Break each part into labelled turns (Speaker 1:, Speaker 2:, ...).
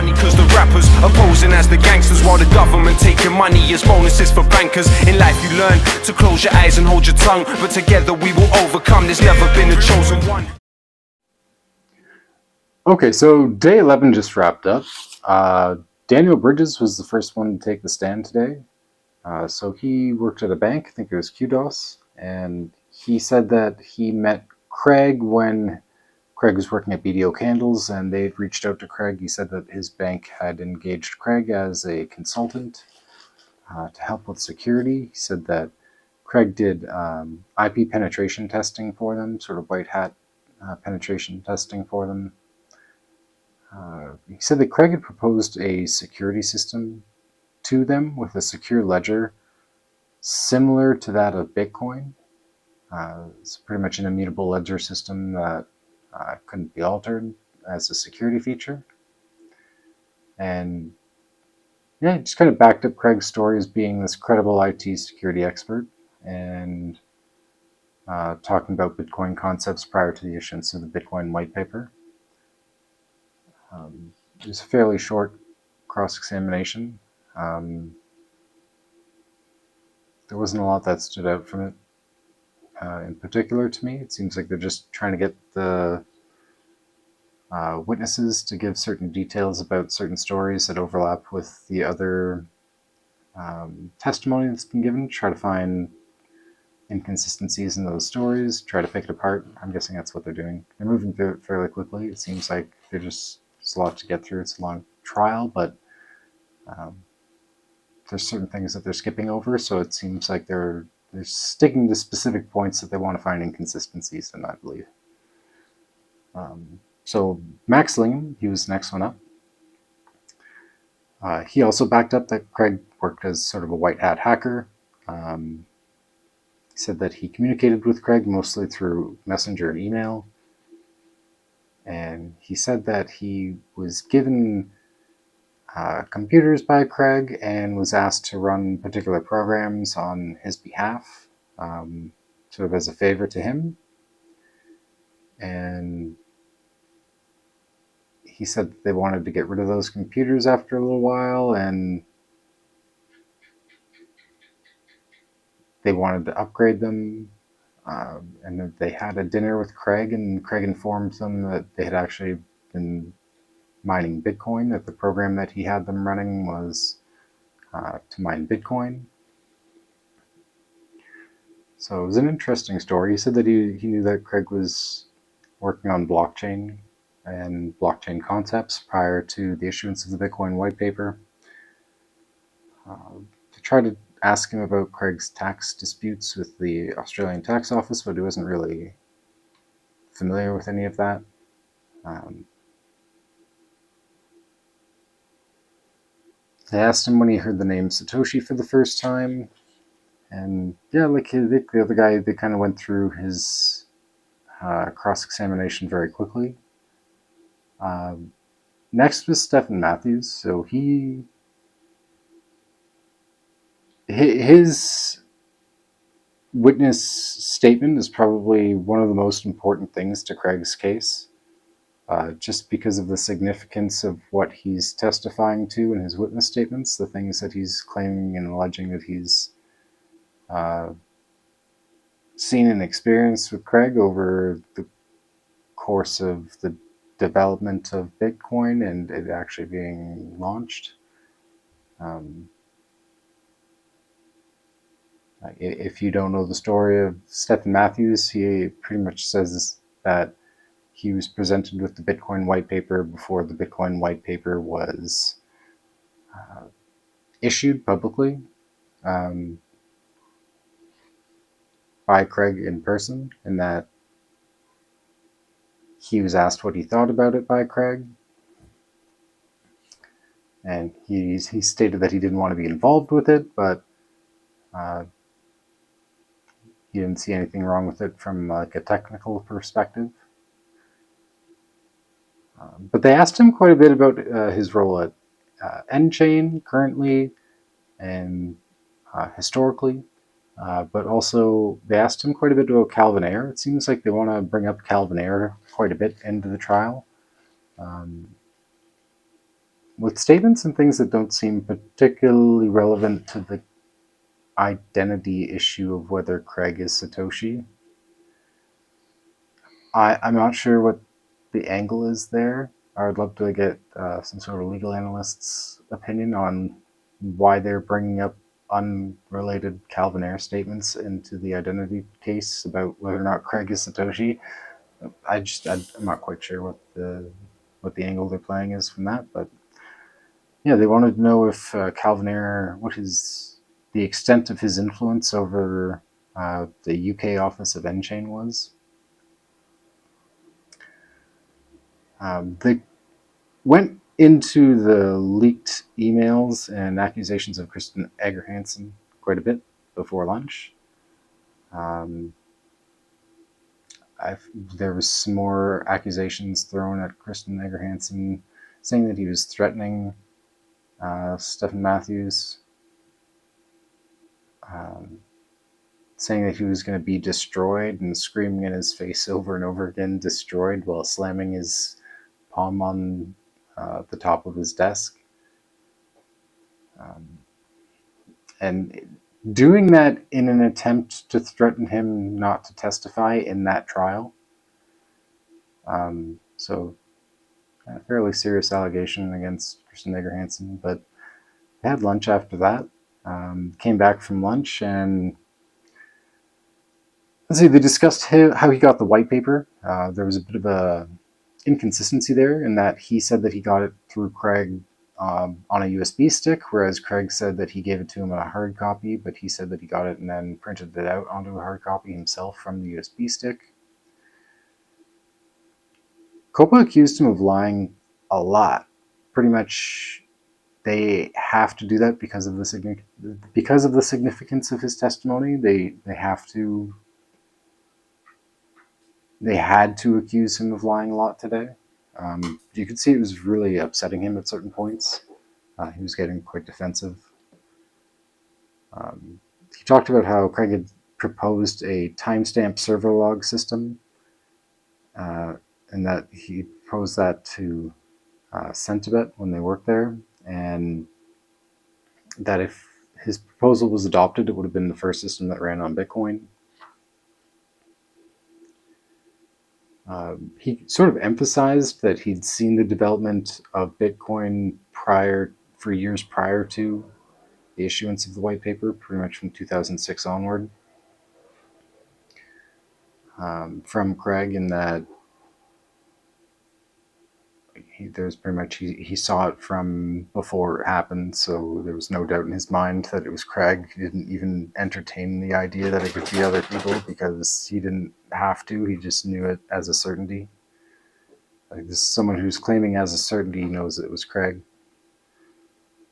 Speaker 1: funny cause the rappers are posing as the gangsters while the government taking money as bonuses for bankers. In life you learn to close your eyes and hold your tongue, but together we will overcome. There's never been a chosen one.
Speaker 2: Okay, so day 11 just wrapped up. Daniel Bridges was the first one to take the stand today. So he worked at a bank, I think it was QDOS, and he said that he met Craig when Craig was working at BDO Candles, and they'd reached out to Craig. He said that his bank had engaged Craig as a consultant to help with security. He said that Craig did IP penetration testing for them, sort of white hat penetration testing for them. He said that Craig had proposed a security system to them with a secure ledger similar to that of Bitcoin. It's pretty much an immutable ledger system that couldn't be altered as a security feature. And yeah, it just kind of backed up Craig's story as being this credible IT security expert and talking about Bitcoin concepts prior to the issuance of the Bitcoin white paper. It was a fairly short cross-examination. There wasn't a lot that stood out from it in particular to me. It seems like they're just trying to get the witnesses to give certain details about certain stories that overlap with the other testimony that's been given, try to find inconsistencies in those stories, try to pick it apart. I'm guessing that's what they're doing. They're moving through it fairly quickly. It seems like there's a lot to get through. It's a long trial, but there's certain things that they're skipping over, so it seems like they're sticking to specific points that they want to find inconsistencies in, I believe. So Max Lynam, he was the next one up. He also backed up that Craig worked as sort of a white hat hacker. He said that he communicated with Craig mostly through Messenger and email. And he said that he was given computers by Craig and was asked to run particular programs on his behalf, sort of as a favor to him. And he said that they wanted to get rid of those computers after a little while, and they wanted to upgrade them. And that they had a dinner with Craig, and Craig informed them that they had actually been mining Bitcoin, that the program that he had them running was to mine Bitcoin. So it was an interesting story. He said that he knew that Craig was working on blockchain and blockchain concepts prior to the issuance of the Bitcoin white paper. To try to ask him about Craig's tax disputes with the Australian Tax Office, but he wasn't really familiar with any of that. They asked him when he heard the name Satoshi for the first time, and yeah, like the other guy, they kind of went through his cross-examination very quickly. Next was Stefan Matthew. So his witness statement is probably one of the most important things to Craig's case, just because of the significance of what he's testifying to in his witness statements, the things that he's claiming and alleging that he's seen and experienced with Craig over the course of the development of Bitcoin and it actually being launched. If you don't know the story of Stefan Matthews, he pretty much says that he was presented with the Bitcoin white paper before the Bitcoin white paper was issued publicly by Craig in person, and that he was asked what he thought about it by Craig. And he stated that he didn't want to be involved with it, but he didn't see anything wrong with it from like a technical perspective. But they asked him quite a bit about his role at N-Chain currently and historically, but also they asked him quite a bit about Calvin Ayre. It seems like they want to bring up Calvin Ayre quite a bit into the trial. with statements and things that don't seem particularly relevant to the identity issue of whether Craig is Satoshi. I'm not sure what the angle is there. I would love to get some sort of legal analyst's opinion on why they're bringing up unrelated Calvin Ayre statements into the identity case about whether or not Craig is Satoshi. I'm not quite sure what the angle they're playing is from that, but yeah, they wanted to know if Calvin Ayre, the extent of his influence over the UK office of nChain was. They went into the leaked emails and accusations of Kristen Eger-Hansen quite a bit before lunch. There was some more accusations thrown at Kristen Eger-Hansen, saying that he was threatening Stefan Matthews, saying that he was going to be destroyed, and screaming in his face over and over again, "destroyed," while slamming his palm on the top of his desk. And doing that in an attempt to threaten him not to testify in that trial. So a fairly serious allegation against Kristen Eger-Hansen, but they had lunch after that. Came back from lunch and let's see, they discussed how he got the white paper. There was a bit of a inconsistency there in that he said that he got it through Craig on a USB stick, whereas Craig said that he gave it to him on a hard copy, but he said that he got it and then printed it out onto a hard copy himself from the USB stick. COPA accused him of lying a lot. Pretty much, they have to do that because of the significance of his testimony. They had to accuse him of lying a lot today. You could see it was really upsetting him at certain points. He was getting quite defensive. He talked about how Craig had proposed a timestamp server log system, and that he proposed that to Centibet when they worked there, and that if his proposal was adopted, it would have been the first system that ran on Bitcoin. He sort of emphasized that he'd seen the development of Bitcoin for years prior to the issuance of the white paper, pretty much from 2006 onward, from Craig, in that he saw it from before it happened, so there was no doubt in his mind that it was Craig. He didn't even entertain the idea that it could be other people because he didn't have to. He just knew it as a certainty. Like, this is someone who's claiming as a certainty knows it was Craig.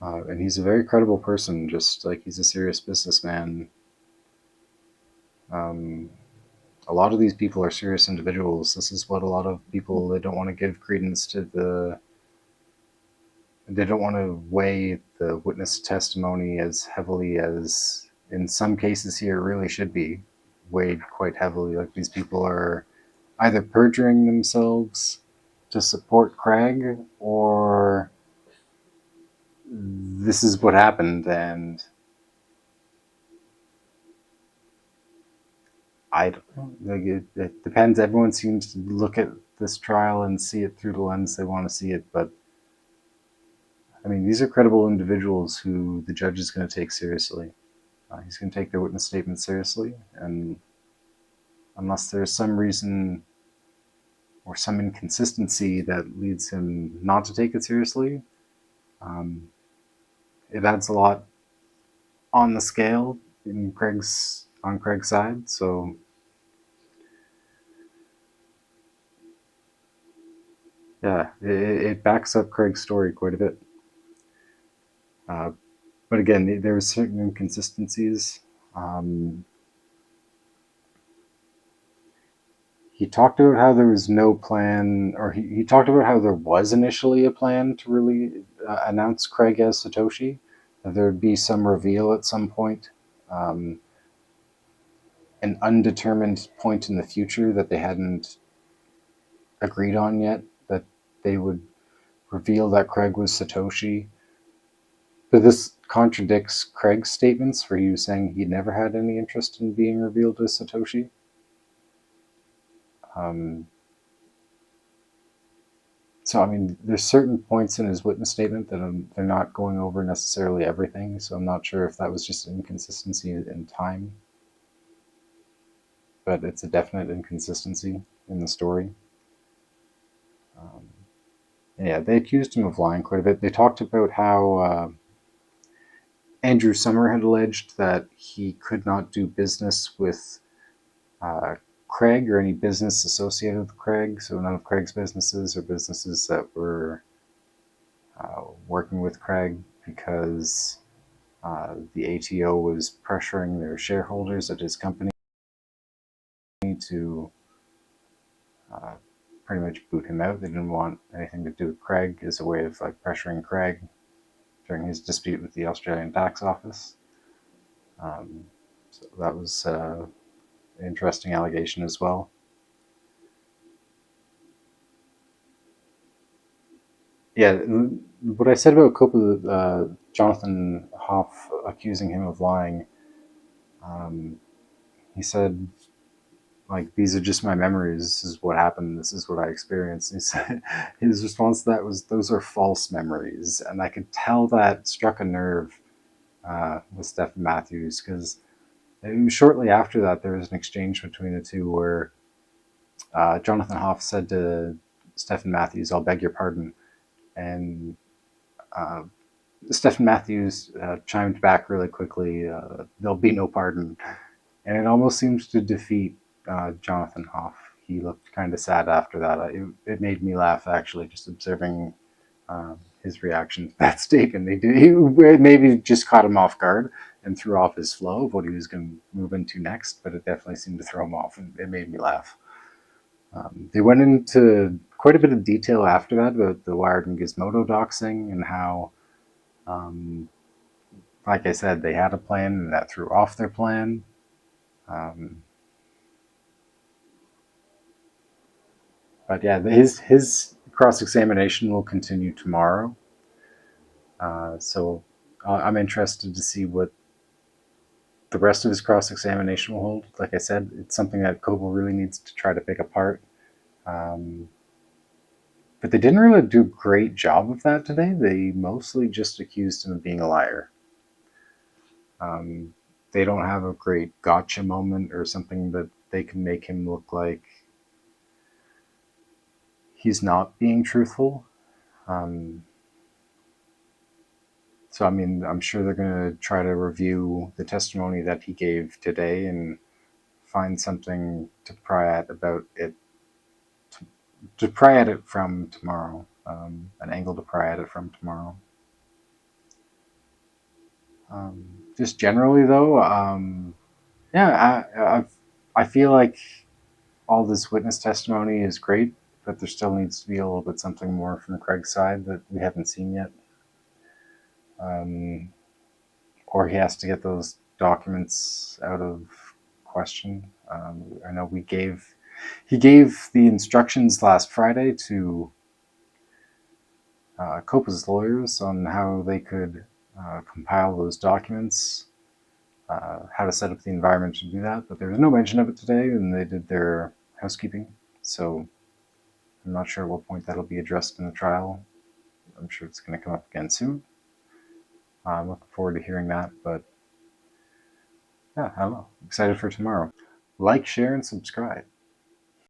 Speaker 2: And he's a very credible person, just like he's a serious businessman. A lot of these people are serious individuals. This is what a lot of people, they don't want to give credence to they don't want to weigh the witness testimony as heavily as, in some cases here, really should be weighed quite heavily. Like, these people are either perjuring themselves to support Craig, or this is what happened, and I don't know. Like, it depends. Everyone seems to look at this trial and see it through the lens they want to see it, but I mean, these are credible individuals who the judge is going to take seriously. He's going to take their witness statement seriously, and unless there's some reason or some inconsistency that leads him not to take it seriously, it adds a lot on the scale on Craig's side. So yeah, it backs up Craig's story quite a bit. But again, there were certain inconsistencies. He talked about how there was no plan, or he talked about how there was initially a plan to really announce Craig as Satoshi. That there would be some reveal at some point, an undetermined point in the future that they hadn't agreed on yet, that they would reveal that Craig was Satoshi. But this contradicts Craig's statements where he was saying he never had any interest in being revealed as Satoshi. So, I mean, there's certain points in his witness statement that they're not going over necessarily everything, so I'm not sure if that was just an inconsistency in time. But it's a definite inconsistency in the story. Yeah, they accused him of lying quite a bit. They talked about how Andrew Summer had alleged that he could not do business with Craig or any business associated with Craig, so none of Craig's businesses or businesses that were working with Craig, because the ATO was pressuring their shareholders at his company to pretty much boot him out. They didn't want anything to do with Craig as a way of like pressuring Craig during his dispute with the Australian Tax Office. So that was an interesting allegation as well. Yeah, what I said about COPA, Jonathan Hoff accusing him of lying, he said, like, these are just my memories. This is what happened. This is what I experienced. He said, his response to that was, those are false memories. And I could tell that struck a nerve with Stefan Matthews, because shortly after that, there was an exchange between the two where Jonathan Hoff said to Stefan Matthews, I'll beg your pardon. And Stefan Matthews chimed back really quickly, there'll be no pardon. And it almost seemed to defeat Jonathan Hoff. He looked kind of sad after that. It made me laugh, actually, just observing his reaction to that statement. It maybe just caught him off guard and threw off his flow of what he was going to move into next, but it definitely seemed to throw him off, and it made me laugh. They went into quite a bit of detail after that about the Wired and Gizmodo doxing and how, like I said, they had a plan and that threw off their plan. But yeah, his cross-examination will continue tomorrow. So I'm interested to see what the rest of his cross-examination will hold. Like I said, it's something that COPA really needs to try to pick apart. But they didn't really do a great job of that today. They mostly just accused him of being a liar. They don't have a great gotcha moment or something that they can make him look like he's not being truthful. So, I mean, I'm sure they're going to try to review the testimony that he gave today and find something to pry at about it, to pry at it from tomorrow, an angle to pry at it from tomorrow. Just generally, though, yeah, I feel like all this witness testimony is great, but there still needs to be a little bit something more from Craig's side that we haven't seen yet. Or he has to get those documents out of question. I know he gave the instructions last Friday to COPA's lawyers on how they could compile those documents, how to set up the environment to do that, but there was no mention of it today, and they did their housekeeping. So I'm not sure at what point that'll be addressed in the trial. I'm sure it's going to come up again soon. I'm looking forward to hearing that, but yeah, I don't know. Excited for tomorrow. Like, share, and subscribe.